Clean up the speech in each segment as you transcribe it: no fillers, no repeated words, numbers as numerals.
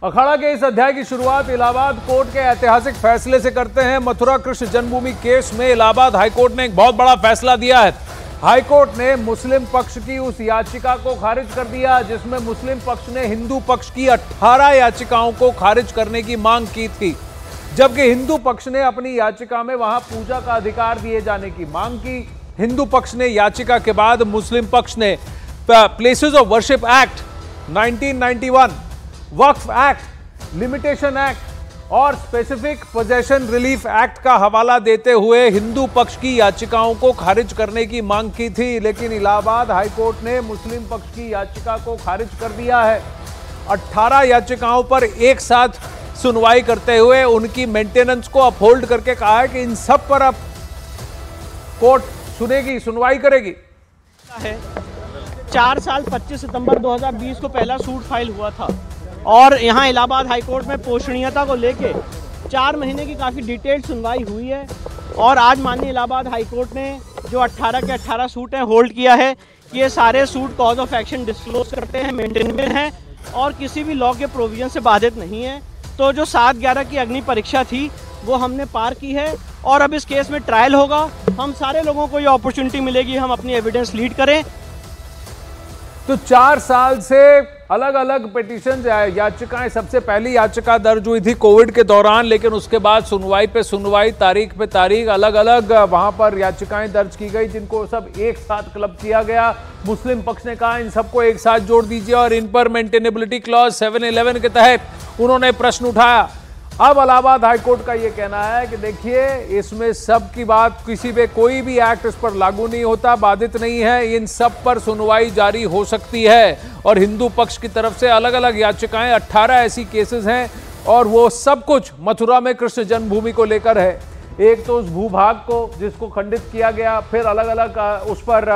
अखाड़ा के इस अध्याय की शुरुआत इलाहाबाद कोर्ट के ऐतिहासिक फैसले से करते हैं। मथुरा कृष्ण जन्मभूमि केस में इलाहाबाद हाईकोर्ट ने एक बहुत बड़ा फैसला दिया है। हाईकोर्ट ने मुस्लिम पक्ष की उस याचिका को खारिज कर दिया जिसमें मुस्लिम पक्ष ने हिंदू पक्ष की 18 याचिकाओं को खारिज करने की मांग की थी, जबकि हिंदू पक्ष ने अपनी याचिका में वहां पूजा का अधिकार दिए जाने की मांग की। हिंदू पक्ष ने याचिका के बाद मुस्लिम पक्ष ने places of worship act 1991, Waqf act, limitation act और स्पेसिफिक पोजेशन रिलीफ एक्ट का हवाला देते हुए हिंदू पक्ष की याचिकाओं को खारिज करने की मांग की थी, लेकिन इलाहाबाद हाईकोर्ट ने मुस्लिम पक्ष की याचिका को खारिज कर दिया है। 18 याचिकाओं पर एक साथ सुनवाई करते हुए उनकी मेंटेनेंस को अपहोल्ड करके कहा है कि इन सब पर अब कोर्ट सुनेगी, सुनवाई करेगी। 4 साल 25 सितंबर 2020 को पहला सूट फाइल हुआ था और यहाँ इलाहाबाद हाईकोर्ट में पोषणीयता को लेके 4 महीने की काफ़ी डिटेल्ड सुनवाई हुई है और आज माननीय इलाहाबाद हाईकोर्ट ने जो 18 के 18 सूट हैं होल्ड किया है कि ये सारे suit cause of action disclose करते हैं, मेंटेनेबल हैं और किसी भी लॉ के प्रोविजन से बाधित नहीं है। तो जो 7/11 की अग्नि परीक्षा थी वो हमने पार की है और अब इस केस में ट्रायल होगा। हम सारे लोगों को ये अपॉर्चुनिटी मिलेगी हम अपनी एविडेंस लीड करें। तो 4 साल से अलग अलग पिटीशन याचिकाएं, सबसे पहली याचिका दर्ज हुई थी कोविड के दौरान, लेकिन उसके बाद सुनवाई पे सुनवाई, तारीख पे तारीख, अलग अलग वहां पर याचिकाएं दर्ज की गई जिनको सब एक साथ क्लब किया गया। मुस्लिम पक्ष ने कहा इन सबको एक साथ जोड़ दीजिए और इन पर मेंटेनेबिलिटी क्लॉज 711 के तहत उन्होंने प्रश्न उठाया। अब इलाहाबाद हाईकोर्ट का यह कहना है कि देखिए इसमें सब की बात, किसी पे कोई भी एक्ट इस पर लागू नहीं होता, बाधित नहीं है, इन सब पर सुनवाई जारी हो सकती है। और हिंदू पक्ष की तरफ से अलग अलग याचिकाएं, 18 ऐसी केसेस हैं और वो सब कुछ मथुरा में कृष्ण जन्मभूमि को लेकर है। एक तो उस भूभाग को जिसको खंडित किया गया, फिर अलग अलग उस पर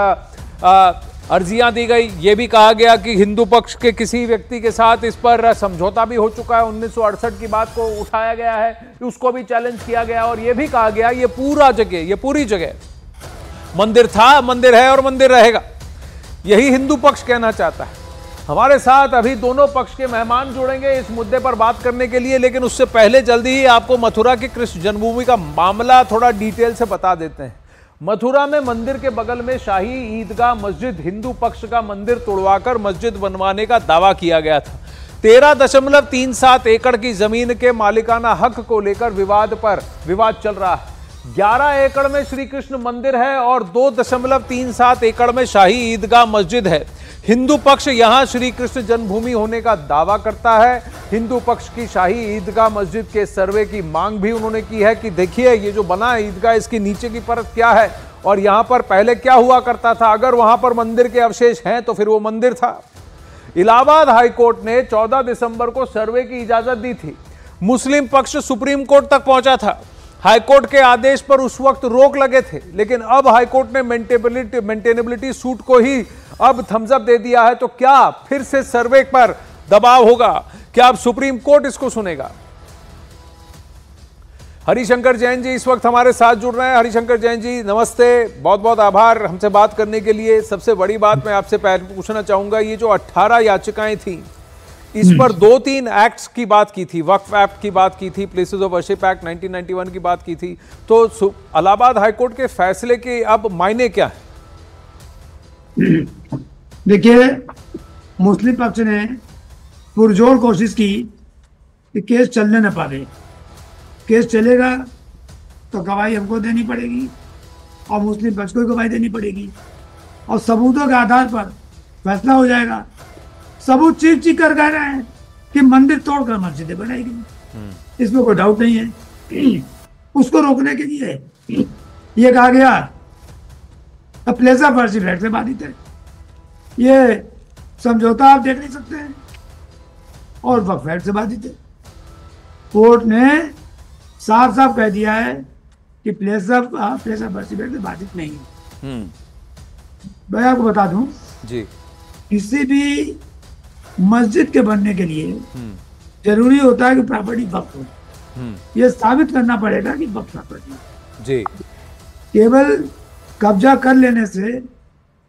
अर्जियां दी गई। ये भी कहा गया कि हिंदू पक्ष के किसी व्यक्ति के साथ इस पर समझौता भी हो चुका है, 1968 की बात को उठाया गया है, उसको भी चैलेंज किया गया और ये भी कहा गया ये पूरी जगह मंदिर था, मंदिर है और मंदिर रहेगा। यही हिंदू पक्ष कहना चाहता है। हमारे साथ अभी दोनों पक्ष के मेहमान जुड़ेंगे इस मुद्दे पर बात करने के लिए, लेकिन उससे पहले जल्दी ही आपको मथुरा की कृष्ण जन्मभूमि का मामला थोड़ा डिटेल से बता देते हैं। मथुरा में मंदिर के बगल में शाही ईदगाह मस्जिद, हिंदू पक्ष का मंदिर तोड़वाकर मस्जिद बनवाने का दावा किया गया था। 13.37 एकड़ की जमीन के मालिकाना हक को लेकर विवाद चल रहा है। 11 एकड़ में श्री कृष्ण मंदिर है और 2.37 एकड़ में शाही ईदगाह मस्जिद है। हिंदू पक्ष यहां श्री कृष्ण जन्मभूमि होने का दावा करता है। हिंदू पक्ष की शाही ईदगाह मस्जिद के सर्वे की मांग भी उन्होंने की है कि देखिए ये जो बना है ईदगाह, इसकी नीचे की परत क्या है और यहां पर पहले क्या हुआ करता था, अगर वहां पर मंदिर के अवशेष हैं तो फिर वो मंदिर था। इलाहाबाद हाईकोर्ट ने 14 दिसंबर को सर्वे की इजाजत दी थी। मुस्लिम पक्ष सुप्रीम कोर्ट तक पहुंचा था। हाईकोर्ट के आदेश पर उस वक्त रोक लगे थे, लेकिन अब हाईकोर्ट ने मेंटेनेबिलिटी सूट को ही अब थम्स अप दे दिया है। तो क्या फिर से सर्वे पर दबाव होगा? क्या अब सुप्रीम कोर्ट इसको सुनेगा? हरिशंकर जैन जी इस वक्त हमारे साथ जुड़ रहे हैं। हरिशंकर जैन जी नमस्ते, बहुत बहुत आभार हमसे बात करने के लिए। सबसे बड़ी बात मैं आपसे पहले पूछना चाहूंगा, ये जो 18 याचिकाएं थी इस पर 2-3 एक्ट्स की बात की थी, वक्फ एक्ट की बात की थी, प्लेसेस ऑफ वर्शिप एक्ट 1991 की बात की थी, तो इलाहाबाद हाईकोर्ट के फैसले के अब मायने क्या है? देखिए, मुस्लिम पक्ष ने पुरजोर कोशिश की कि केस चलने न पावे। केस चलेगा तो गवाही हमको देनी पड़ेगी और मुस्लिम पक्ष को गवाही देनी पड़ेगी और सबूतों के आधार पर फैसला हो जाएगा। सबूत चीख कर कह रहे हैं कि मंदिर तोड़कर मस्जिदें बनाई गई, इसमें कोई डाउट नहीं है। उसको रोकने के लिए ये कहा गया प्लेस ऑफ वर्शिप एक्ट से बाधित है, ये समझौता आप देख नहीं सकते हैं और वक्फ एक्ट से बाधित है। कोर्ट ने साफ साफ कह दिया है कि प्लेस ऑफ वर्शिप एक्ट से बाधित नहीं है। मैं आपको बता दूं जी, किसी भी मस्जिद के बनने के लिए जरूरी होता है कि प्रॉपर्टी वक्फ हो। यह साबित करना पड़ेगा कि वक्फ प्रॉपर्टी जी। केवल कब्जा कर लेने से,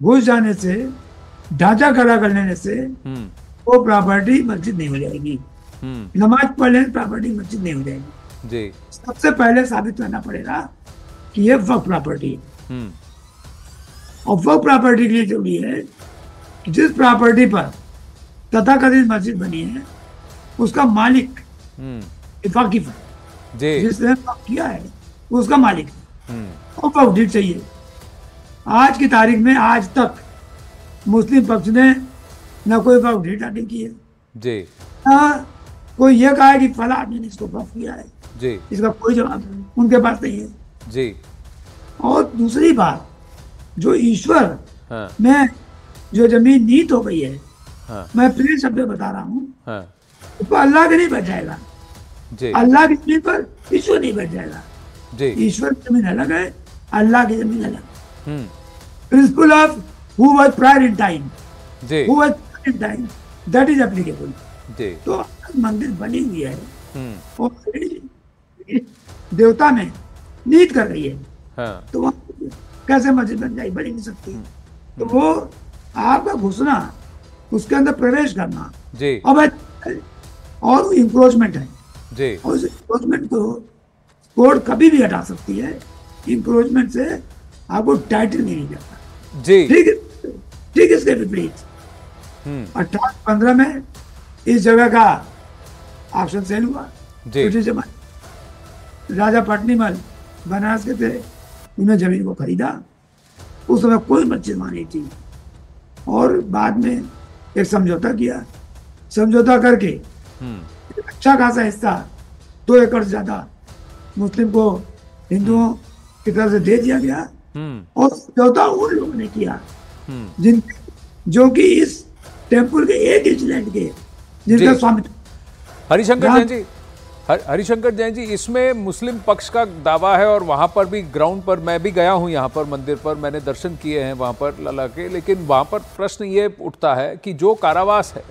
घुस जाने से, ढांचा खड़ा कर लेने से वो प्रॉपर्टी मस्जिद नहीं हो जाएगी। नमाज पढ़ लेने प्रॉपर्टी मस्जिद नहीं हो जाएगी जी। सबसे पहले साबित करना पड़ेगा कि ये वक्फ प्रॉपर्टी है। और वक्फ प्रॉपर्टी के लिए जरूरी है कि जिस प्रॉपर्टी पर तथाकथित मस्जिद बनी है उसका मालिक वाकिफ है, जी। जिसने वक्फ किया है उसका मालिक है और वक्फ डीड चाहिए। आज की तारीख में आज तक मुस्लिम पक्ष ने न कोई वक्फ डीड दाखिल की है, जी। न कोई ये कहा है कि फला आदमी ने इसको वक्फ किया है, जी। इसका कोई जवाब उनके पास नहीं है। जी। और दूसरी बात, जो ईश्वर हाँ। में जो जमीन नीत हो गई है, हाँ। मैं प्लेन शब्द में बता रहा हूँ, हाँ। तो अल्लाह के नहीं बच जाएगा। जी। अल्लाह की जमीन पर ईश्वर नहीं बच जाएगा। जी। ईश्वर की जमीन अलग है, अल्लाह की जमीन अलग। Principle of who was prior in time, जी। Who was in time, that is applicable. जी। तो मंदिर बनी हुई है और देवता में नीत कर रही है, हाँ। तो वहाँ कैसे मस्जिद बन जाएगी? बन ही नहीं सकती। तो वो आपका घुसना, उसके अंदर प्रवेश करना, जी। और इंक्रोचमेंट है। जी। और उस इंक्रोचमेंट को कोर्ट कभी भी हटा सकती है। इंक्रोचमेंट से आपको टाइटल नहीं मिल जाता। जी। ठीक इसके विपरीत 1815 में इस जगह का ऑक्शन सेल हुआ। जी। राजा पटनीमल बनारस के थे, उन्हें जमीन को खरीदा। उस समय कोई मस्जिद वहां नहीं थी और बाद में एक समझौता किया। समझौता करके अच्छा खासा हिस्सा 2 एकड़ से ज्यादा मुस्लिम को हिंदुओं की तरफ से दे दिया गया। और समझौता उन लोगों ने किया जो कि इस टेम्पल के एक इंच लैंड के जिनका स्वामित्व। हरिशंकर जैन जी, इसमें मुस्लिम पक्ष का दावा है और वहाँ पर भी ग्राउंड पर मैं भी गया हूँ, यहाँ पर मंदिर पर मैंने दर्शन किए हैं वहाँ पर लला के। लेकिन वहाँ पर प्रश्न ये उठता है कि जो कारावास है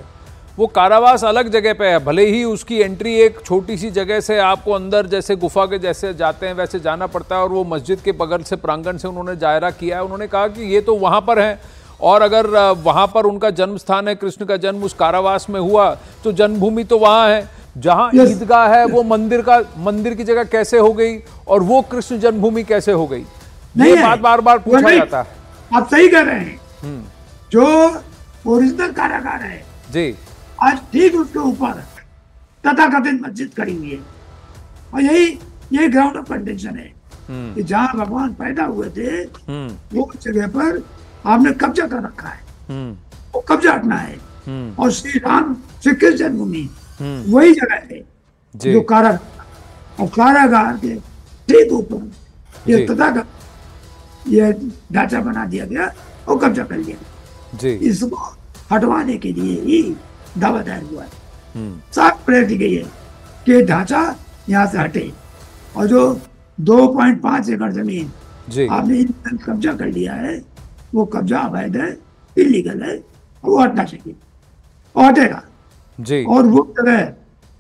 वो कारावास अलग जगह पे है, भले ही उसकी एंट्री एक छोटी सी जगह से आपको अंदर जैसे गुफा के जैसे जाते हैं वैसे जाना पड़ता है, और वो मस्जिद के बगल से प्रांगण से उन्होंने जायरा किया है। उन्होंने कहा कि ये तो वहाँ पर है, और अगर वहाँ पर उनका जन्म स्थान है, कृष्ण का जन्म उस कारावास में हुआ, तो जन्मभूमि तो वहाँ है। जहाँ ईदगाह है वो मंदिर की जगह कैसे हो गई, और वो कृष्ण जन्मभूमि कैसे हो गई? ये बात बार बार पूछा जाता है। आप सही कर रहे हैं। जो ओरिजिनल कारागार है जी, आज ठीक उसके ऊपर तथाकथित मस्जिद खड़ी हुई है, और यही ग्राउंड ऑफ कंटेंशन है कि जहाँ भगवान पैदा हुए थे वो जगह पर आपने कब्जा कर रखा है, वो कब्जा हटना है। और श्री राम श्री कृष्ण जन्मभूमि वही जगह है जो कारागार, और कारागार के ठीक ऊपर ये तथाकथित ये ढांचा बना दिया गया और कब्जा कर लिया जी। इसको हटवाने के लिए ही दावा दायर हुआ है। साफ प्रेयर की गई है कि ढांचा यहाँ से हटे, और जो 2.5 एकड़ जमीन आपने कब्जा कर लिया है वो कब्जा अवैध है, इलीगल है, वो हटना चाहिए और हटेगा जी। और वो जगह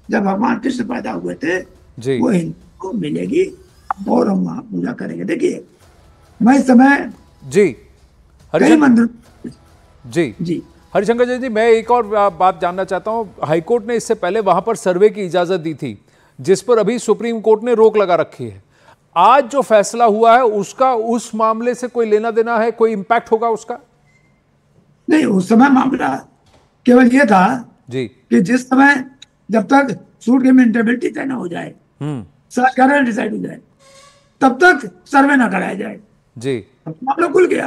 जब भगवान कृष्ण पैदा हुए थे जी, वो हिंदू को मिलेगी और हम वहां पूजा करेंगे। देखिए मैं इस समय जी कई मंदिर जी हरिशंकर जी, मैं एक और बात जानना चाहता हूं। हाईकोर्ट ने इससे पहले वहां पर सर्वे की इजाजत दी थी, जिस पर अभी सुप्रीम कोर्ट ने रोक लगा रखी है। आज जो फैसला हुआ है उसका उस मामले से कोई लेना देना है, कोई इंपैक्ट होगा उसका? नहीं, उस समय मामला केवल ये था जी कि जिस समय जब तक सूट की मेंटेबिलिटी तय न हो जाए, सर्च कारण डिसाइड हो जाए, तब तक सर्वे ना कराया जाए जी। मामला खुल गया।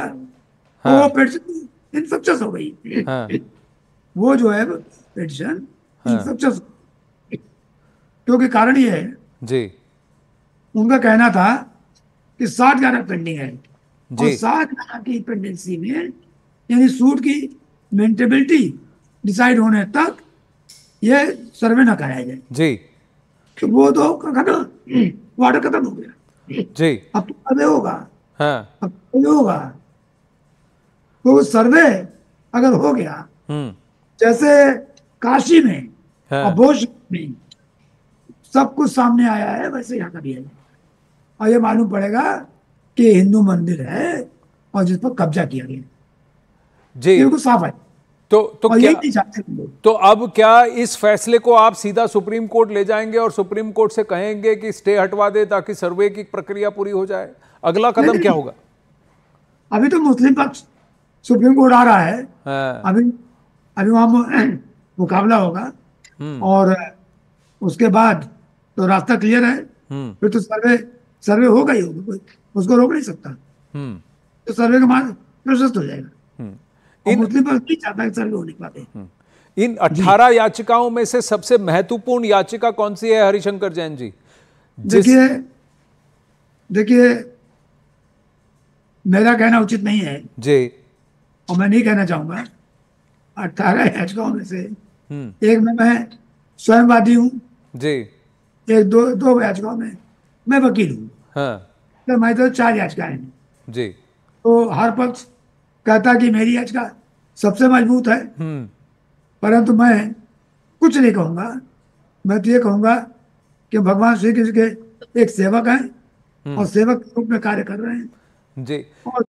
हाँ। वो पिटिशन इनफेक्शस हो गई। हाँ। वो जो है पिटिशन इनफेक्शस, क्योंकि कारण ये है जी, उनका कहना था कि 60 पेंडिंग है और 60 की पेंडेंसी में यानी सूट की मेंटेबिलिटी डिसाइड होने तक ये सर्वे ना कराया जाए जी। कि वो तो वाटर खत्म हो गया जी, अब तो सर्वे होगा। हाँ। अब तो होगा तो सर्वे अगर हो गया जैसे काशी में और भोज में सब कुछ सामने आया है, वैसे यहाँ का भी है, और ये मालूम पड़ेगा कि हिंदू मंदिर है और जिस पर कब्जा किया गया जी, बिल्कुल साफ है। तो और क्या, यही नहीं चाहते हम लोग। तो अब क्या इस फैसले को आप सीधा सुप्रीम कोर्ट ले जाएंगे और सुप्रीम कोर्ट से कहेंगे कि स्टे हटवा दे ताकि सर्वे की प्रक्रिया पूरी हो जाए? अगला कदम क्या होगा? अभी तो मुस्लिम पक्ष सुप्रीम कोर्ट आ रहा है, हाँ, अभी अभी वहां मुकाबला होगा और उसके बाद तो रास्ता क्लियर है, फिर तो सर्वे सर्वे होगा ही होगा, कोई उसको रोक नहीं सकता। तो सर्वे का मार्ग प्रशस्त हो जाएगा और मुस्लिम पक्ष नहीं चाहता कि सर्वे होने के बाद। इन 18 याचिकाओं में से सबसे महत्वपूर्ण याचिका कौन सी है हरिशंकर जैन जी? देखिए देखिए, मेरा कहना उचित नहीं है जी, और मैं नहीं कहना चाहूंगा। 18 याचिकाओं में से एक में मैं स्वयं वादी हूँ, जी, एक दो याचिकाओं में मैं वकील हूँ, हाँ, तो हमारी तो 4 याचिकाएं हैं। जी, तो हर पक्ष कहता कि मेरी याचिका सबसे मजबूत है, परंतु मैं कुछ नहीं कहूंगा। मैं तो ये कहूंगा कि भगवान श्री कृष्ण के एक सेवक हैं और सेवक के रूप में कार्य कर रहे हैं जी। और